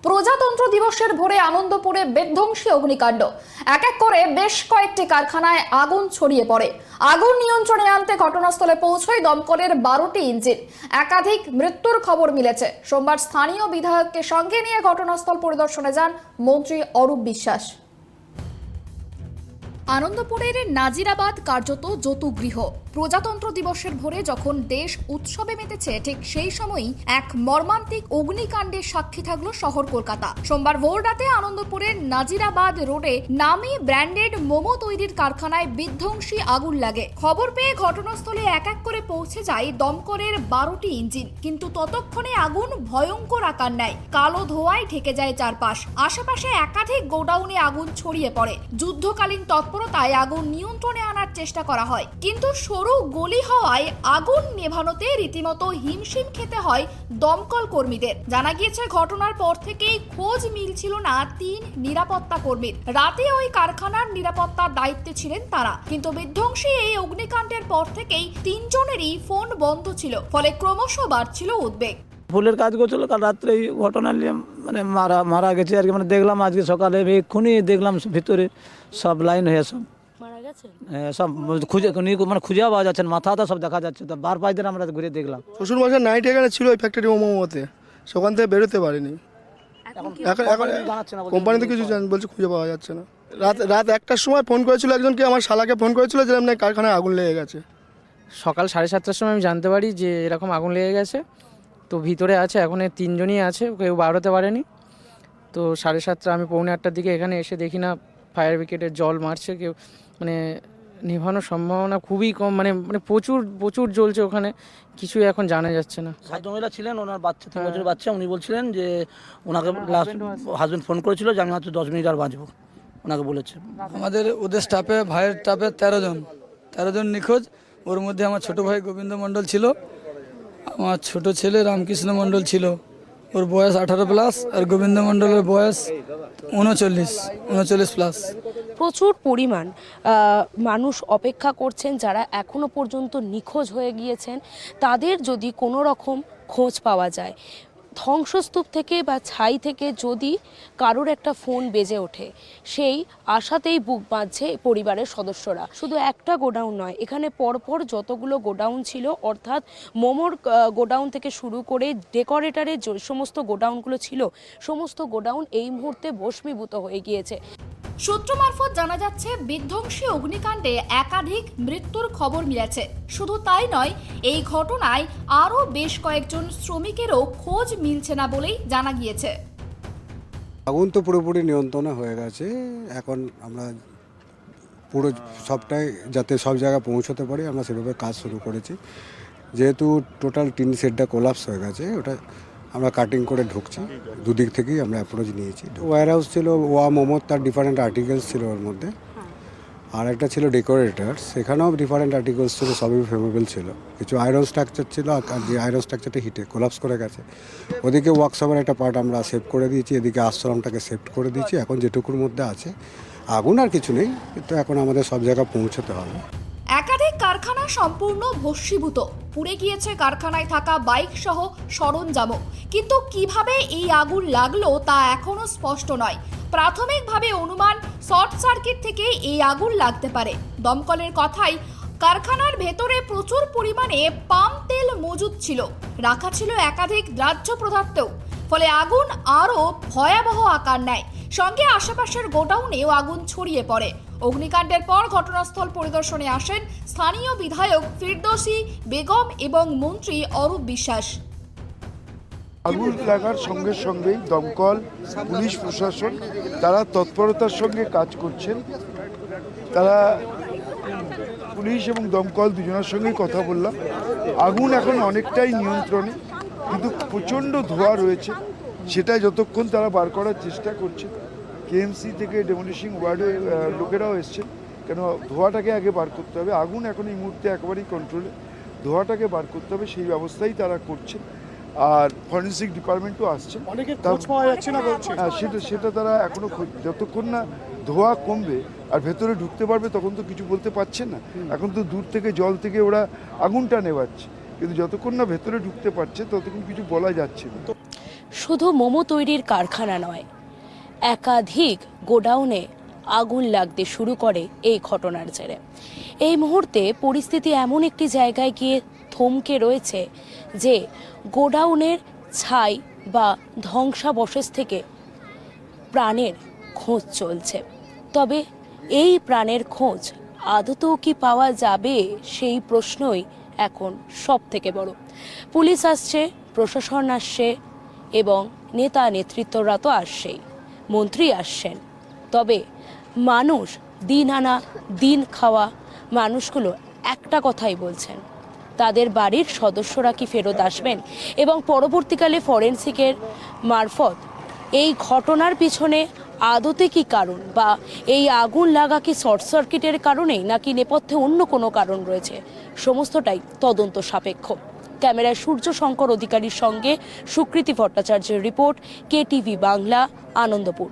প্রজাতন্ত্র দিবসের ভোরে আনন্দপুরে বিধ্বংসী অগ্নিকাণ্ড। এক এক করে বেশ কয়েকটি কারখানায় আগুন ছড়িয়ে পড়ে। আগুন নিয়ন্ত্রণে আনতে ঘটনাস্থলে পৌঁছয় দমকলের 12টি ইঞ্জিন। একাধিক মৃত্যুর খবর মিলেছে। সোমবার স্থানীয় বিধায়ককে সঙ্গে নিয়ে ঘটনাস্থল পরিদর্শনে যান মন্ত্রী অরূপ বিশ্বাস। আনন্দপুরের নাজিরাবাদ কার্যত যৌতুগৃহ। প্রজাতন্ত্র দিবসের ভোরে যখন দেশ উৎসবে মেতেছে, ঠিক সেই সময়ই এক মর্মান্তিক অগ্নিকাণ্ডের সাক্ষী থাকলো শহর কলকাতা। সোমবার ভোর রাতে আনন্দপুরের নাজিরাবাদ রোডে নামি ব্র্যান্ডেড মোমো তৈরির কারখানায় বিধ্বংসী আগুন লাগে। খবর পেয়ে ঘটনাস্থলে এক এক করে পৌঁছে যায় দমকলের 12টি ইঞ্জিন, কিন্তু ততক্ষণে আগুন ভয়ঙ্কর আকার নেয়। কালো ধোঁয়ায় ঢেকে যায় চারপাশ। আশেপাশে একাধিক গোডাউনে আগুন ছড়িয়ে পড়ে। যুদ্ধকালীন তৎপরতায় আগুন নিয়ন্ত্রণে আনার চেষ্টা করা হয়, কিন্তু সরু গলি হওয়ায় আগুন নেভানোতে রীতিমতো হিমশিম খেতে হয় দমকল কর্মীদের। জানা গিয়েছে, ঘটনার পর থেকেই খোঁজ মিলছিল না 3 নিরাপত্তা কর্মীর। রাতে ওই কারখানার নিরাপত্তার দায়িত্বে ছিলেন তারা, কিন্তু বিধ্বংসী এই অগ্নিকাণ্ডের পর থেকেই 3 জনেরই ফোন বন্ধ ছিল, ফলে ক্রমশ বাড়ছিল উদ্বেগ। ফুলের কাজ করছিল, কাল রাত্রে এই ঘটনা নিয়ে মানে মারা গেছে আর কি। মানে দেখলাম আজকে সকালে এক্ষুনি দেখলাম ভিতরে সব লাইন হয়ে সব মারা গেছে। সব খুঁজে পাওয়া যাচ্ছে, মাথাটা সব দেখা যাচ্ছে। তো 5 দিন আমরা ঘুরে দেখলাম। শ্বশুর মশাই নাইট এখানে ছিল ওই ফ্যাক্টরি মোমোতে, সেখান থেকে বেরোতে পারেনি। এখন কোম্পানিতে কিছু বলছে খুঁজে পাওয়া যাচ্ছে না। রাত 1টার সময় ফোন করেছিল একজনকে, আমার শালাকে ফোন করেছিল যে আপনার কারখানায় আগুন লেগে গেছে। সকাল 7:30টার সময় আমি জানতে পারি যে এরকম আগুন লেগে গেছে। তো ভিতরে আছে, এখন 3 জনই আছে, কেউ বার হতে পারেনি। তো 7:30 আমি 7:45টার দিকে এখানে এসে দেখি না ফায়ার ব্রিগেডের জল মারছে, কেউ মানে নেভানোর সম্ভাবনা খুবই কম। মানে প্রচুর জ্বলছে ওখানে, কিছুই এখন জানা যাচ্ছে না। ভদ্রমহিলা ছিলেন, ওনার বাচ্চা 3 বছরের বাচ্চা। উনি বলছিলেন যে ওনাকে হাজবেন্ড ফোন করেছিল যে আমি হয়তো 10 মিনিট আর বাঁচবো, ওনাকে বলেছে। আমাদের ওদের স্টাফে, ভাইয়ের স্টাফে 13 জন নিখোঁজ। ওর মধ্যে আমার ছোট ভাই গোবিন্দ মণ্ডল ছিল, আমার ছোট ছেলে রামকৃষ্ণ মণ্ডল ছিল, ওর বয়স 18+ আর গোবিন্দ মণ্ডলের বয়স 39+। প্রচুর পরিমাণ মানুষ অপেক্ষা করছেন, যারা এখনো পর্যন্ত নিখোঁজ হয়ে গিয়েছেন। তাদের যদি কোনো রকম খোঁজ পাওয়া যায়, ধ্বংসস্তূপ থেকে বা ছাই থেকে যদি কারোর একটা ফোন বেজে ওঠে, সেই আশাতেই বুক বাঁধছে পরিবারের সদস্যরা। শুধু একটা গোডাউন নয়, এখানে পরপর যতগুলো গোডাউন ছিল, অর্থাৎ মোমোর গোডাউন থেকে শুরু করে ডেকোরেটরের যে সমস্ত গোডাউনগুলো ছিল, সমস্ত গোডাউন এই মুহূর্তে ভস্মীভূত হয়ে গিয়েছে। সূত্র মারফত জানা যাচ্ছে, বিধ্বংসী অগ্নিকাণ্ডে একাধিক মৃত্যুর খবর মিলেছে। শুধু তাই নয়, এই ঘটনায় আরও বেশ কয়েকজন শ্রমিকেরও খোঁজ মিলছে না বলেই জানা গিয়েছে। আগুন তো পুরোপুরি নিয়ন্ত্রণে হয়ে গেছে। এখন আমরা পুরো সবটাই যাতে সব জায়গায় পৌঁছতে পারি, আমরা সেভাবে কাজ শুরু করেছি। যেহেতু টোটাল টিন শেডটা কোলাপস হয়ে গেছে, ওটা আমরা কাটিং করে ঢুকছি। দুদিক থেকেই আমরা অ্যাপ্রোচ নিয়েছি। ওয়্যার হাউস ছিল, ওয়া মোমো, তার ডিফারেন্ট আর্টিকেলস ছিল ওর মধ্যে। আর একটা ছিল ডেকোরেটার, সেখানেও ডিফারেন্ট আর্টিকেলস ছিল, সবই ফেমেবল ছিল। কিছু আয়রন স্ট্রাকচার ছিল, আর যে আয়রন স্ট্রাকচারটা হিটে কোলাপস করে গেছে। ওদিকে ওয়ার্কশপের একটা পার্ট আমরা সেভ করে দিয়েছি, এদিকে আশ্রমটাকে সেভ করে দিয়েছি। এখন যেটুকুর মধ্যে আছে, আগুন আর কিছু নেই, কিন্তু এখন আমাদের সব জায়গায় পৌঁছতে হবে। একাধিক কারখানা সম্পূর্ণ ভস্মীভূত। পুড়ে গিয়েছে কারখানায় থাকা বাইক সহ সরঞ্জামও। কিন্তু কিভাবে এই আগুন লাগলো তা এখনো স্পষ্ট নয়। প্রাথমিকভাবে অনুমান, শর্ট সার্কিট থেকে এই আগুন লাগতে পারে। দমকলের কথাই, কারখানার ভেতরে প্রচুর পরিমাণে পাম তেল মজুদ ছিল, রাখা ছিল একাধিক দাহ্য পদার্থও। ফলে আগুন আরও ভয়াবহ আকার নেয়। সঙ্গে আশেপাশের গোডাউনেও আগুন ছড়িয়ে পড়ে। অগ্নিকাণ্ডের পর ঘটনাস্থল পরিদর্শনে আসেন স্থানীয় বিধায়ক ফিরদৌসী বেগম এবং মন্ত্রী অরূপ বিশ্বাস। আগুন লাগার সঙ্গে সঙ্গেই দমকল, পুলিশ প্রশাসন তারা তৎপরতার সঙ্গে কাজ করছেন। তারা পুলিশ এবং দমকল দুজনের সঙ্গেই কথা বললাম। আগুন এখন অনেকটাই নিয়ন্ত্রণে, কিন্তু প্রচণ্ড ধোঁয়া রয়েছে। সেটা যতক্ষণ তারা বার করার চেষ্টা করছে। কেএমসি থেকে ডেমোলিশিং ওয়ার্ডে লোকেরাও এসছেন, কেন ধোঁয়াটাকে আগে বার করতে হবে। আগুন এখন এই মুহূর্তে একেবারেই কন্ট্রোলে, ধোঁয়াটাকে বার করতে হবে, সেই ব্যবস্থাই তারা করছেন। আর ফরেন্সিক ডিপার্টমেন্টও আসছে। সেটা তারা এখনো যতক্ষণ না ধোঁয়া কমবে আর ভেতরে ঢুকতে পারবে, তখন তো কিছু বলতে পারছেন না। এখন তো দূর থেকে জল থেকে ওরা আগুনটা নেভাচ্ছে, কিন্তু যতক্ষণ না ভেতরে ঢুকতে পারছে ততক্ষণ কিছু বলা যাচ্ছে না। শুধু মোমো তৈরির কারখানা নয়, একাধিক গোডাউনে আগুন লাগতে শুরু করে এই ঘটনার জেরে। এই মুহূর্তে পরিস্থিতি এমন একটি জায়গায় গিয়ে থমকে রয়েছে যে গোডাউনের ছাই বা ধ্বংসাবশেষ থেকে প্রাণের খোঁজ চলছে। তবে এই প্রাণের খোঁজ আদতেও কি পাওয়া যাবে, সেই প্রশ্নই এখন সব থেকে বড়। পুলিশ আসছে, প্রশাসন আসছে এবং নেতা নেতৃত্বরা তো আসছেই, মন্ত্রী আসছেন। তবে মানুষ, দিন আনা দিন খাওয়া মানুষগুলো একটা কথাই বলছেন, তাদের বাড়ির সদস্যরা কি ফেরত আসবেন এবং পরবর্তীকালে ফরেনসিকের মারফত এই ঘটনার পিছনে আদতে কি কারণ, বা এই আগুন লাগা কি শর্ট সার্কিটের কারণেই নাকি নেপথ্যে অন্য কোনো কারণ রয়েছে, সমস্তটাই তদন্ত সাপেক্ষ। ক্যামেরায় সূর্য শঙ্কর অধিকারীর সঙ্গে সুকৃতি ভট্টাচার্যের রিপোর্ট, KTV বাংলা, আনন্দপুর।